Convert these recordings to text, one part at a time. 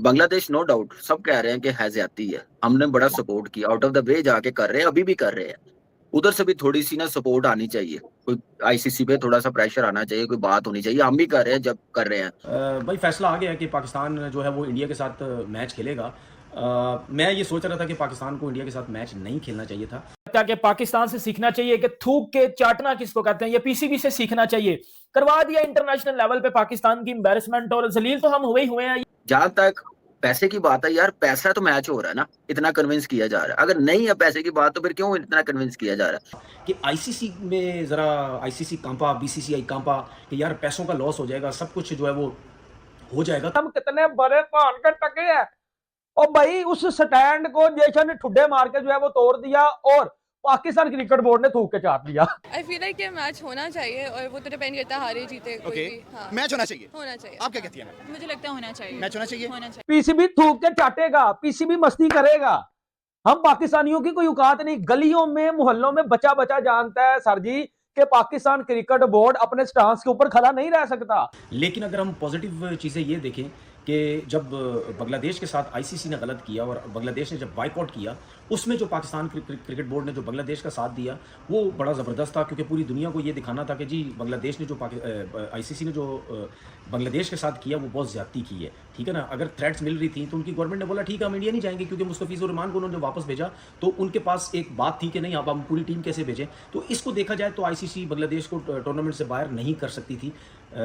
Bangladesh no doubt सब कह रहे हैं कि है ज्यादती है, हमने बड़ा सपोर्ट किया, आउट ऑफ द वे जाके कर रहे हैं, अभी भी कर रहे हैं। उधर से भी थोड़ी सी ना सपोर्ट आनी चाहिए, कोई आईसीसी पे थोड़ा सा प्रेशर आना चाहिए, कोई बात होनी चाहिए। हम भी कर रहे हैं जब कर रहे हैं। भाई फैसला आ गया है कि पाकिस्तान जो है वो इंडिया के साथ मैच खेलेगा। मैं ये सोच रहा था कि पाकिस्तान को इंडिया के साथ मैच नहीं खेलना चाहिए था। कि पाकिस्तान से सीखना चाहिए कि थूक के चाटना किसको कहते हैं, ये पीसीबी से सीखना चाहिए। करवा दिया इंटरनेशनल लेवल पे पाकिस्तान की एम्बैरेसमेंट, और जलील तो हम हुए ही हुए हैं। जहां तक पैसे की बात है यार, पैसा तो मैच हो रहा है ना, इतना कन्विंस किया जा रहा है। अगर नहीं है पैसे की बात तो फिर क्यों इतना कन्विंस किया जा रहा है कि आईसीसी में जरा आईसीसी कांपा, बीसीसीआई कांपा कि यार पैसों का लॉस हो जाएगा, सब कुछ जो है वो हो जाएगा। हम कितने बड़े कान के टके हैं, और भाई उस स्टैंड को जैसा ने ठुड्डे मार के जो है वो तोड़ दिया, और पाकिस्तान क्रिकेट बोर्ड ने थूक के चाट दिया। आई फील लाइक मैच होना चाहिए, और वो तो डिपेंड करता है हारे जीते कोई भी। हाँ, मैच होना चाहिए। होना चाहिए। आप क्या कहती हैं? मुझे लगता है होना चाहिए। मैच होना चाहिए। पीसीबी थूक के चाटेगा, पीसीबी मस्ती करेगा। हम पाकिस्तानियों की कोई औकात नहीं, गलियों में मोहल्लों में बचा बचा जानता है सर जी कि पाकिस्तान क्रिकेट बोर्ड अपने स्टांस के ऊपर खड़ा नहीं रह सकता। लेकिन अगर हम पॉजिटिव चीज़ें ये देखें कि जब बांग्लादेश के साथ आईसीसी ने गलत किया और बांग्लादेश ने जब बाइकआउट किया, उसमें जो पाकिस्तान क्रिकेट बोर्ड ने जो बांग्लादेश का साथ दिया वो बड़ा ज़बरदस्त था, क्योंकि पूरी दुनिया को ये दिखाना था कि जी बांग्लादेश ने जो आईसीसी ने जो बांग्लादेश के साथ किया वो बहुत ज़्यादती की है। ठीक है ना। अगर थ्रेट्स मिल रही थी तो उनकी गवर्नमेंट ने बोला ठीक है हम इंडिया नहीं जाएंगे, क्योंकि मुस्तफिजुर रहमान को उन्होंने वापस भेजा तो उनके पास एक बात थी कि नहीं अब हम पूरी टीम कैसे भेजें। तो इसको देखा जाए तो आईसीसी बांग्लादेश को टूर्नामेंट से बाहर नहीं कर सकती थी।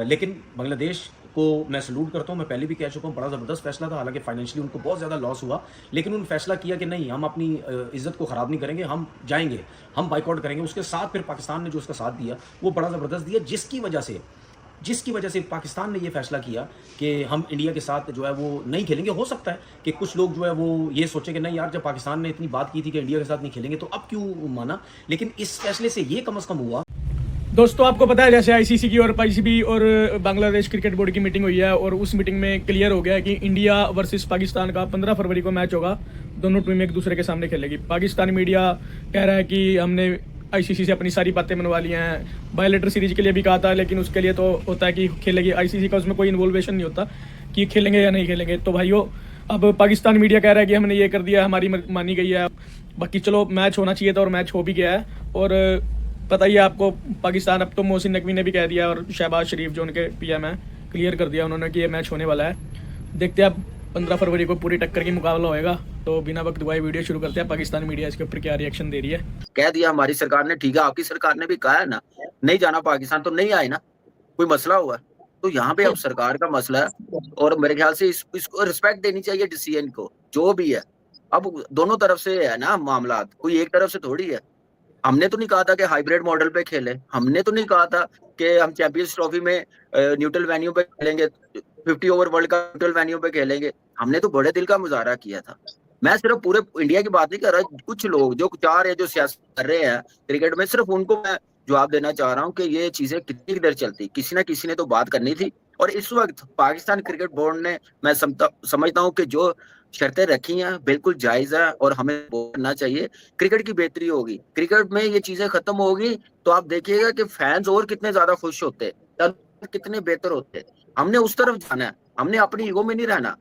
लेकिन बांग्लादेश को मैं सलूट करता हूँ, मैं पहले भी कह चुका हूँ, बड़ा ज़बरदस्त फैसला था। हालांकि फाइनेंशियली उनको बहुत ज़्यादा लॉस हुआ, लेकिन उन्होंने फैसला किया कि नहीं हम अपनी इज्जत को ख़राब नहीं करेंगे, हम जाएंगे, हम बाइकआउट करेंगे। उसके साथ फिर पाकिस्तान ने जो उसका साथ दिया वो बड़ा ज़बरदस्त दिया, जिसकी वजह से पाकिस्तान ने ये फैसला किया कि हम इंडिया के साथ जो है वो नहीं खेलेंगे। हो सकता है कि कुछ लोग जो है वो ये सोचे कि नहीं यार जब पाकिस्तान ने इतनी बात की थी कि इंडिया के साथ नहीं खेलेंगे तो अब क्यों माना, लेकिन इस फैसले से ये कम से कम हुआ। दोस्तों आपको पता है जैसे आईसीसी की और पीसीबी और बांग्लादेश क्रिकेट बोर्ड की मीटिंग हुई है, और उस मीटिंग में क्लियर हो गया है कि इंडिया वर्सेस पाकिस्तान का 15 फरवरी को मैच होगा। दोनों टीमें एक दूसरे के सामने खेलेगी। पाकिस्तानी मीडिया कह रहा है कि हमने आईसीसी से अपनी सारी बातें मनवा ली हैं। बायोलेटर सीरीज के लिए भी कहा था, लेकिन उसके लिए तो होता है कि खेलेगी आईसीसी का, उसमें कोई इन्वॉल्वेशन नहीं होता कि खेलेंगे या नहीं खेलेंगे। तो भाइयों अब पाकिस्तान मीडिया कह रहा है कि हमने ये कर दिया, हमारी मानी गई है। बाकी चलो मैच होना चाहिए था और मैच हो भी गया है। और पता ही है आपको पाकिस्तान अब तो मोहसिन नकवी ने भी कह दिया, और शहबाज शरीफ जो उनके पीएम है क्लियर कर दिया उन्होंने कि ये मैच होने वाला है। देखते हैं अब 15 फरवरी को पूरी टक्कर की मुकाबला होएगा। तो बिना वक्त गवाए वीडियो शुरू करते हैं। पाकिस्तान मीडिया इसके ऊपर क्या रिएक्शन दे रही है। कह दिया हमारी सरकार ने, ठीक है आपकी सरकार ने भी कहा है ना नहीं जाना पाकिस्तान, तो नहीं आए ना, कोई मसला हुआ। तो यहाँ पे अब सरकार का मसला है, और मेरे ख्याल से इसको रिस्पेक्ट देनी चाहिए डिसीजन को, जो भी है। अब दोनों तरफ से है ना मामला, कोई एक तरफ से थोड़ी है। हमने तो नहीं कहा था कि हाइब्रिड मॉडल पे खेलें, हमने तो नहीं कहा था कि हम चैंपियंस ट्रॉफी में न्यूट्रल वेन्यू पे खेलेंगे, 50 over world cup neutral venue पे खेलेंगे। हमने तो बड़े दिल का मुजाहरा किया था। मैं सिर्फ पूरे इंडिया की बात नहीं कर रहा, कुछ लोग जो चाह रहे हैं, जो सियासत कर रहे हैं क्रिकेट में, सिर्फ उनको मैं जवाब देना चाह रहा हूँ कि ये चीजें कितनी देर चलती, किसी ना किसी ने तो बात करनी थी। और इस वक्त पाकिस्तान क्रिकेट बोर्ड ने, मैं समझता हूँ कि जो शर्तें रखी हैं बिल्कुल जायज है, और हमें बोलना चाहिए। क्रिकेट की बेहतरी होगी, क्रिकेट में ये चीजें खत्म होगी तो आप देखिएगा कि फैंस और कितने ज्यादा खुश होते, कितने बेहतर होते। हमने उस तरफ जाना है, हमने अपनी ईगो में नहीं रहना।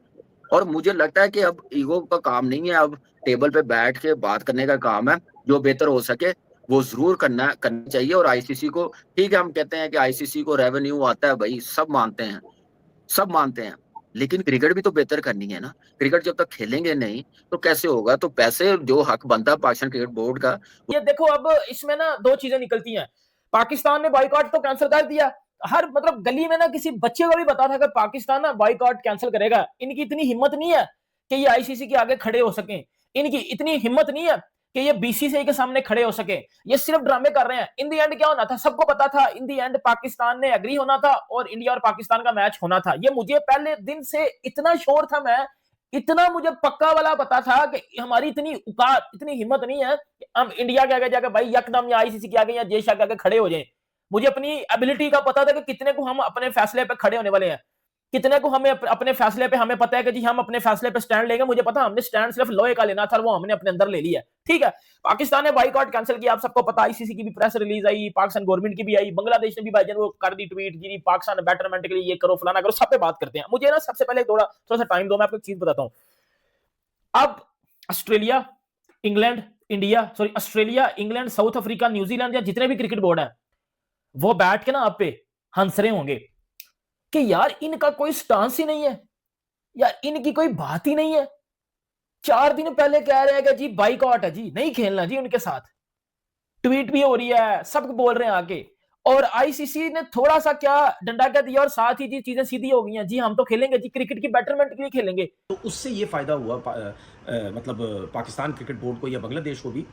और मुझे लगता है कि अब ईगो का काम नहीं है, अब टेबल पे बैठ के बात करने का काम है। जो बेहतर हो सके वो जरूर करना चाहिए। और आईसीसी को, ठीक है हम कहते हैं कि आईसीसी को रेवेन्यू आता है, भाई सब मानते हैं, लेकिन क्रिकेट भी तो बेहतर करनी है ना। क्रिकेट जब तक खेलेंगे नहीं तो कैसे होगा। तो पैसे जो हक बनता है पाकिस्तान क्रिकेट बोर्ड का। ये देखो अब इसमें ना दो चीजें निकलती हैं। पाकिस्तान ने बाइकआउट तो कैंसिल कर दिया, हर मतलब गली में ना किसी बच्चे को भी पता था कि पाकिस्तान ना बाइकआउट कैंसिल करेगा। इनकी इतनी हिम्मत नहीं है कि ये आईसीसी के आगे खड़े हो सकें, इनकी इतनी हिम्मत नहीं है कि ये बीसीसीआई के सामने खड़े हो सके। ये सिर्फ ड्रामे कर रहे हैं। इन दी एंड क्या होना था, सबको पता था। इन दी एंड पाकिस्तान ने एग्री होना था और इंडिया और पाकिस्तान का मैच होना था। ये मुझे पहले दिन से इतना श्योर था, मैं इतना मुझे पक्का वाला पता था कि हमारी इतनी औकात, इतनी हिम्मत नहीं है कि हम इंडिया के आगे जाकर भाई यकदम या आईसीसी के आगे या जेशा के आगे खड़े हो जाएं। मुझे अपनी एबिलिटी का पता था कि कितने को हम अपने फैसले पे खड़े होने वाले हैं, कितने को हमें अपने फैसले पे हमें पता है कि जी हम अपने फैसले पे स्टैंड लेंगे। मुझे पता हमने स्टैंड सिर्फ लोहे का लेना था, वो हमने अपने अंदर ले लिया। ठीक है, पाकिस्तान ने बाइकआउट कैंसिल किया, आप सबको पता, आईसीसी की भी प्रेस रिलीज आई, पाकिस्तान गवर्नमेंट की भी आई, बांग्लादेश ने भी भाईजान वो कर दी ट्वीट की पाकिस्तान बेटरमेंट के लिए ये करो फलाना करो, सब पे बात करते हैं। मुझे ना सबसे पहले थोड़ा सा टाइम दो, मैं आपको एक चीज बताता हूं। अब Australia, England, India, sorry Australia, England, south Africa, New Zealand या जितने भी क्रिकेट बोर्ड है वो बैठ के ना आप पे हंस रहे होंगे कि यार इनका कोई स्टांस ही नहीं है, यार इनकी कोई बात ही नहीं है। 4 दिन पहले कह रहे हैं कि जी बाइकआउट है जी, नहीं खेलना जी उनके साथ, ट्वीट भी हो रही है, सब बोल रहे हैं आगे, और आईसीसी ने थोड़ा सा क्या डंडा क्या दिया और साथ ही जी चीजें सीधी हो गई हैं, जी हम तो खेलेंगे जी, क्रिकेट की बेटरमेंट के लिए खेलेंगे। तो उससे ये फायदा हुआ मतलब पाकिस्तान क्रिकेट बोर्ड को या बांग्लादेश को भी,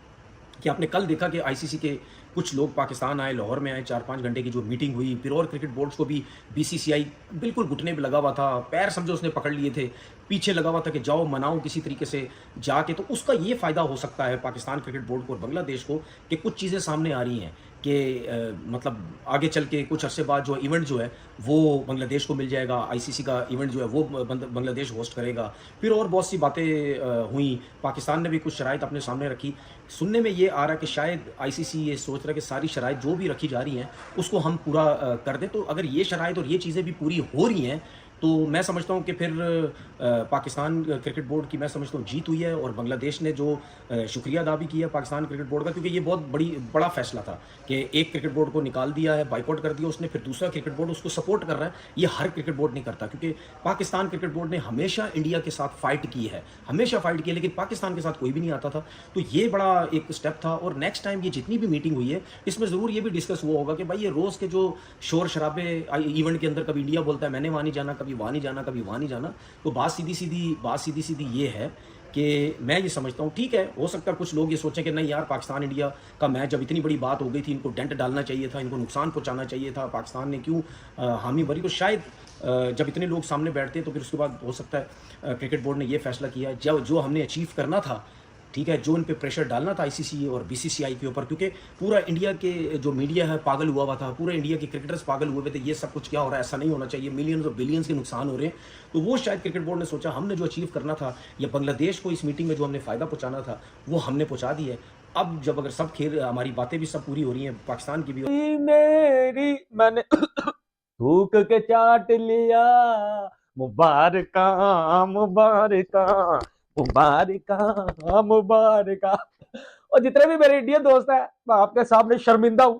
कि आपने कल देखा कि आईसीसी के कुछ लोग पाकिस्तान आए, लाहौर में आए, 4-5 घंटे की जो मीटिंग हुई, फिर और क्रिकेट बोर्ड्स को भी बीसीसीआई बिल्कुल घुटने पे लगा हुआ था, पैर समझो उसने पकड़ लिए थे, पीछे लगा हुआ था कि जाओ मनाओ किसी तरीके से जाके। तो उसका ये फ़ायदा हो सकता है पाकिस्तान क्रिकेट बोर्ड को और बांग्लादेश को कि कुछ चीज़ें सामने आ रही हैं कि मतलब आगे चल के कुछ अरसे बाद जो इवेंट जो है वो बांग्लादेश को मिल जाएगा, आईसीसी का इवेंट जो है वो बांग्लादेश होस्ट करेगा। फिर और बहुत सी बातें हुई, पाकिस्तान ने भी कुछ शराइत अपने सामने रखी। सुनने में ये आ रहा है कि शायद आईसीसी ये सोच रहा है कि सारी शराइत जो भी रखी जा रही हैं उसको हम पूरा कर दें। तो अगर ये शराइत और ये चीज़ें भी पूरी हो रही हैं तो मैं समझता हूँ कि फिर पाकिस्तान क्रिकेट बोर्ड की मैं समझता हूँ जीत हुई है, और बांग्लादेश ने जो शुक्रिया अदा भी किया पाकिस्तान क्रिकेट बोर्ड का, क्योंकि ये बहुत बड़ा फैसला था कि एक क्रिकेट बोर्ड को निकाल दिया है, बाइकआउट कर दिया उसने, फिर दूसरा क्रिकेट बोर्ड उसको सपोर्ट कर रहा है। ये हर क्रिकेट बोर्ड नहीं करता, क्योंकि पाकिस्तान क्रिकेट बोर्ड ने हमेशा इंडिया के साथ फाइट की है, हमेशा फाइट की है, लेकिन पाकिस्तान के साथ कोई भी नहीं आता था। तो ये बड़ा एक स्टेप था। और नेक्स्ट टाइम ये जितनी भी मीटिंग हुई है इसमें ज़रूर ये भी डिस्कस हुआ होगा कि भाई ये रोज़ के जो शोर शराबे इवेंट के अंदर, कभी इंडिया बोलता है मैंने वहाँ नहीं जाना, कभी वहाँ नहीं जाना, कभी वहाँ नहीं जाना, तो बात सीधी सीधी ये है कि मैं ये समझता हूँ, ठीक है, हो सकता है कुछ लोग ये सोचें कि नहीं यार पाकिस्तान इंडिया का मैच जब इतनी बड़ी बात हो गई थी, इनको डेंट डालना चाहिए था, इनको नुकसान पहुंचाना चाहिए था, पाकिस्तान ने क्यों हामी भरी। तो शायद जब इतने लोग सामने बैठते हैं तो फिर उसके बाद हो सकता है क्रिकेट बोर्ड ने ये फैसला किया जो हमने अचीव करना था, ठीक है, जो इन पे प्रेशर डालना था आईसीसी और बीसीसीआई के ऊपर, क्योंकि पूरा इंडिया के जो मीडिया है पागल हुआ था, पूरे इंडिया के क्रिकेटर्स पागल हुए थे, ये सब कुछ क्या हो रहा है, ऐसा नहीं होना चाहिए, मिलियंस और बिलियंस के नुकसान हो रहे हैं। तो वो शायद क्रिकेट बोर्ड ने सोचा हमने जो अचीव करना था या बांग्लादेश को इस मीटिंग में जो हमने फ़ायदा पहुँचाना था वो हमने पहुँचा दिया है। अब जब अगर सब खेल हमारी बातें भी सब पूरी हो रही हैं, पाकिस्तान की भी मेरी मैंने थूक के चाट लिया, मुबारका मुबारका मुबारका मुबारका। और जितने भी मेरे इंडियन दोस्त हैं मैं आपके सामने शर्मिंदा हूं,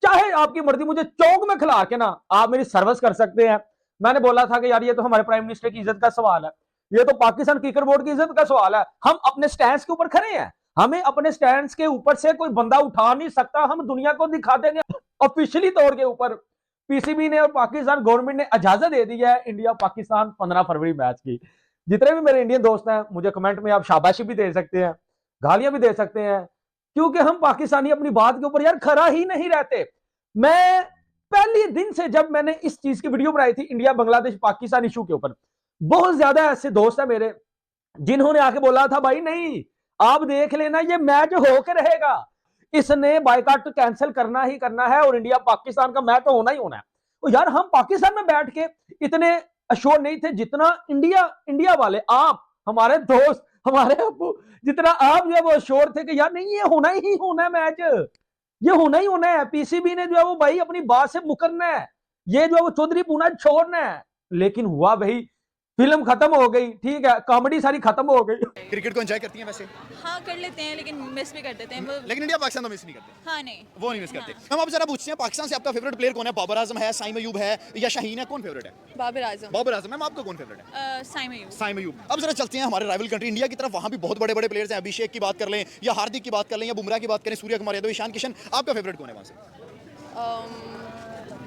चाहे आपकी मर्जी मुझे चौक में खिला के ना आप मेरी सर्विस कर सकते हैं। मैंने बोला था कि यार ये तो हमारे प्राइम मिनिस्टर की इज्जत का सवाल है, ये तो पाकिस्तान क्रिकेट बोर्ड की इज्जत का सवाल है, हम अपने स्टैंड के ऊपर खड़े हैं, हमें अपने स्टैंड के ऊपर से कोई बंदा उठा नहीं सकता, हम दुनिया को दिखा देंगे ऑफिशियली तौर के ऊपर। पीसीबी ने और पाकिस्तान गवर्नमेंट ने इजाजत दे दी है इंडिया पाकिस्तान 15 फरवरी मैच की। जितने भी मेरे इंडियन दोस्त हैं मुझे कमेंट में आप शाबाशी भी दे सकते हैं, गालियां भी दे सकते हैं, क्योंकि हम पाकिस्तानी अपनी बात के ऊपर यार खरा ही नहीं रहते। मैं पहले दिन से जब मैंने इस चीज की वीडियो बनाई थी इंडिया बांग्लादेश पाकिस्तान इशू के ऊपर, बहुत ज्यादा ऐसे दोस्त हैं मेरे जिन्होंने आके बोला था भाई नहीं आप देख लेना ये मैच होकर रहेगा, इसने बाइकआउट कैंसिल करना ही करना है और इंडिया पाकिस्तान का मैच तो होना ही होना है। तो यार हम पाकिस्तान में बैठ के इतने अश्योर नहीं थे जितना इंडिया वाले, आप हमारे दोस्त हमारे अब्बू, जितना आप जो है वो अश्योर थे कि यार नहीं ये होना ही होना है मैच, ये होना ही होना है। पीसीबी ने जो है वो भाई अपनी बात से मुकरना है, ये जो है वो चौधरी पूना छोड़ना है। लेकिन हुआ भाई फिल्म खत्म हो गई, ठीक है, कॉमेडी सारी खत्म हो गई। क्रिकेट को एंजॉय करती हैं वैसे? हाँ कर लेते हैं, लेकिन मिस भी कर देते हैं वो। लेकिन इंडिया पाकिस्तान तो मिस नहीं करते। हाँ नहीं, वो नहीं मिस करते। हम आप जरा पूछते हैं पाकिस्तान से आपका फेवरेट प्लेयर कौन है? बाबर आजम है, साइम अयूब है या शाहीन है, कौन फेवरेट है? बाबर आजम। बाबर आजम। मैम आपका कौन फेवरेट है? साइम अयूब। साइम अयूब। अब जरा चलते हैं हमारे राइवल कंट्री इंडिया की तरफ, वहाँ भी बहुत बड़े बड़े प्लेयर्स हैं, अभिषेक की बात कर लें या हार्दिक की बात कर लें या बुमराह की बात करें, सूर्य कुमार यादव, ईशान किशन, आपका फेवरेट कौन है वहाँ से?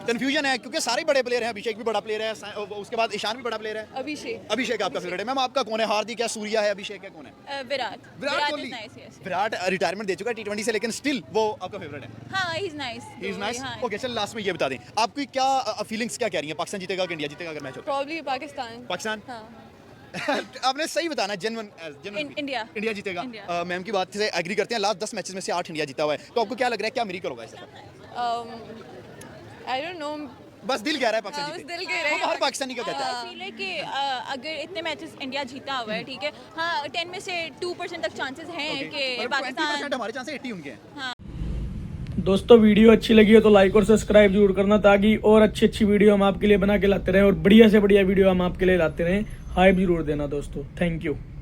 कंफ्यूजन है क्योंकि सारे बड़े प्लेयर हैं, अभिषेक भी बड़ा प्लेयर है, उसके बाद ईशान भी बड़ा प्लेयर है। अभिषेक आपका फेवरेट है। मैम आपका कौन है? हार्दिक है, सूर्या है, अभिषेक है, कौन है? विराट कोहली। विराट रिटायरमेंट दे चुका है T20 से, लेकिन स्टिल वो आपका फेवरेट है। हाँ, ही इज नाइस। ओके, चल लास्ट में ये बता दें आपकी क्या फीलिंग्स क्या कह रही हैं, पाकिस्तान जीतेगा कि इंडिया जीतेगा अगर मैच हो? प्रॉब्ली पाकिस्तान। हाँ। आपने सही बताना, जेन्युइन इंडिया जीतेगा। मैम की बात से एग्री करते हैं, लास्ट 10 मैचेस में से 8 इंडिया जीता हुआ है, तो आपको क्या लग रहा है क्या मिरेकल होगा इस बार? I don't know, बस दिल कह रहा है हाँ, पाकिस्तान बस जीते। दिल कह रहा है। वो हर पाकिस्तानी का कहता है। फील है कि अगर इतने मैचेस इंडिया जीता हुआ है, ठीक है, हाँ 10 में से 2% तक चांसेस हैं कि पाकिस्तान 20% हमारे चांस 80 उनके हैं। दोस्तों वीडियो अच्छी लगी हो तो लाइक और सब्सक्राइब जरूर करना, ताकि और अच्छी वीडियो हम आपके लिए बना के लाते रहें और बढ़िया से बढ़िया वीडियो हम आपके लिए लाते रहें। हाइप जरूर देना दोस्तों। Thank you.